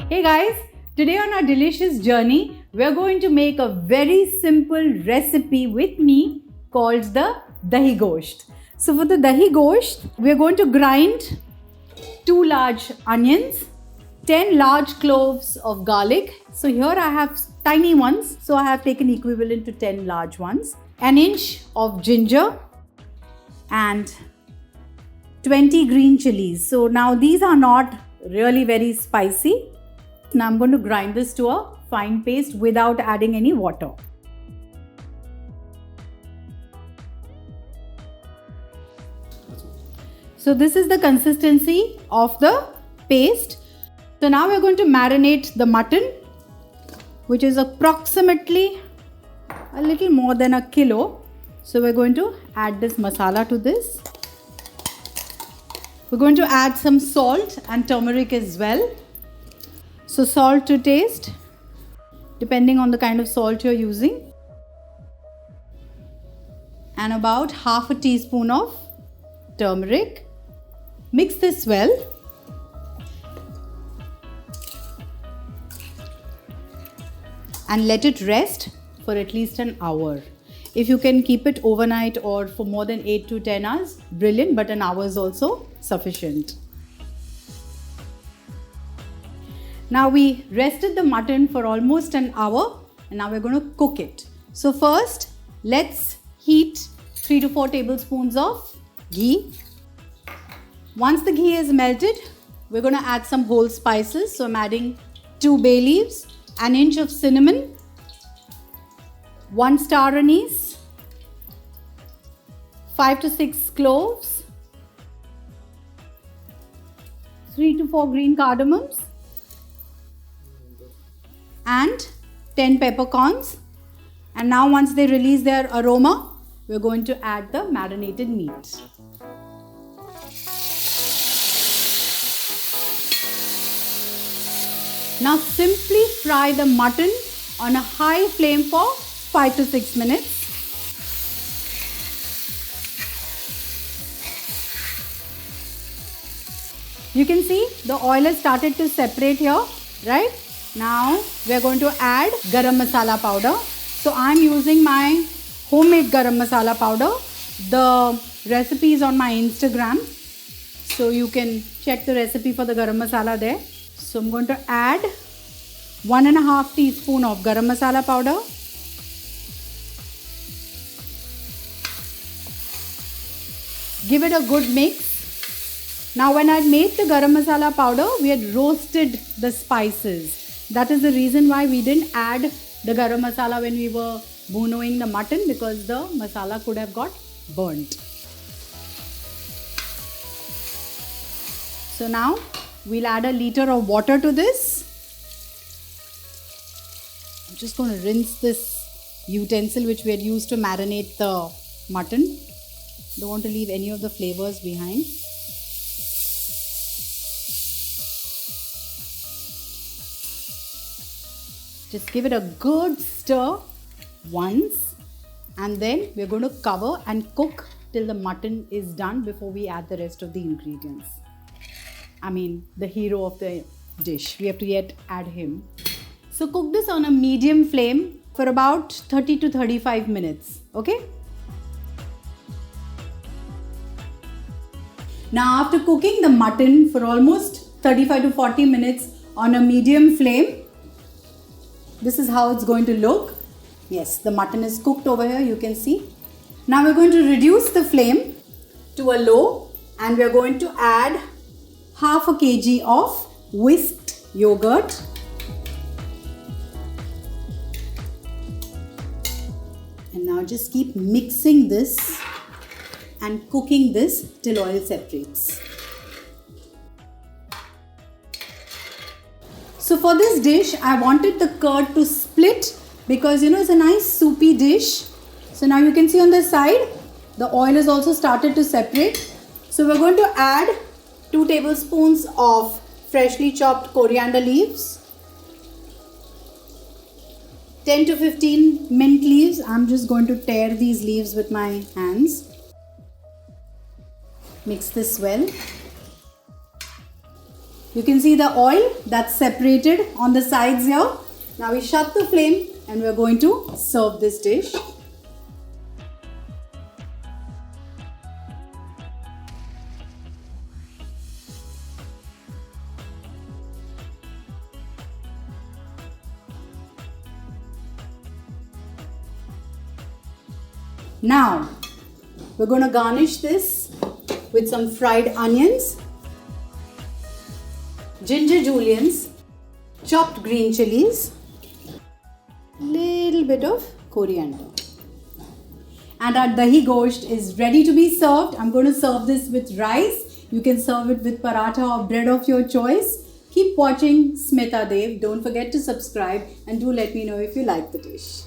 Hey guys, today on our delicious journey, we're going to make a very simple recipe with me called the Dahi Gosht. So for the Dahi Gosht, we're going to grind 2 large onions, 10 large cloves of garlic. So here I have tiny ones, so I have taken equivalent to 10 large ones, an inch of ginger and 20 green chillies. So now these are not really very spicy. Now I'm going to grind this to a fine paste without adding any water. So this is the consistency of the paste. So now we're going to marinate the mutton, which is approximately a little more than a kilo. So we're going to add this masala to this. We're going to add some salt and turmeric as well. So salt to taste, depending on the kind of salt you're using. And about half a teaspoon of turmeric. Mix this well. And let it rest for at least an hour. If you can keep it overnight or for more than 8 to 10 hours, brilliant, but an hour is also sufficient. Now we rested the mutton for almost an hour and now we're going to cook it. So first, let's heat 3 to 4 tablespoons of ghee. Once the ghee is melted, we're going to add some whole spices. So I'm adding 2 bay leaves, an inch of cinnamon, 1 star anise, 5 to 6 cloves, 3 to 4 green cardamoms, and 10 peppercorns. And now once they release their aroma, we're going to add the marinated meat. Now simply fry the mutton on a high flame for 5 to 6 minutes. You can see the oil has started to separate here, right? Now we are going to add garam masala powder. So I am using my homemade garam masala powder. The recipe is on my Instagram, so you can check the recipe for the garam masala there. So I'm going to add 1.5 teaspoon of garam masala powder. Give it a good mix. Now when I made the garam masala powder, we had roasted the spices. That is the reason why we didn't add the garam masala when we were bunoing the mutton, because the masala could have got burnt. So now we'll add a liter of water to this. I'm just going to rinse this utensil which we had used to marinate the mutton. Don't want to leave any of the flavors behind. Just give it a good stir once, and then we're going to cover and cook till the mutton is done before we add the rest of the ingredients. I mean, the hero of the dish. We have to yet add him. So cook this on a medium flame for about 30 to 35 minutes. Okay? Now after cooking the mutton for almost 35 to 40 minutes on a medium flame, this is how it's going to look. Yes, the mutton is cooked over here, you can see. Now we're going to reduce the flame to a low and we're going to add half a kg of whisked yogurt. And now just keep mixing this and cooking this till oil separates. So for this dish, I wanted the curd to split because it's a nice soupy dish. So now you can see on the side, the oil has also started to separate. So we're going to add 2 tablespoons of freshly chopped coriander leaves, 10 to 15 mint leaves. I'm just going to tear these leaves with my hands. Mix this well. You can see the oil that's separated on the sides here. Now we shut the flame and we're going to serve this dish. Now, we're going to garnish this with some fried onions, ginger juliennes, chopped green chillies, little bit of coriander. And our Dahi Gosht is ready to be served. I'm going to serve this with rice. You can serve it with paratha or bread of your choice. Keep watching Smita Dev. Don't forget to subscribe and do let me know if you like the dish.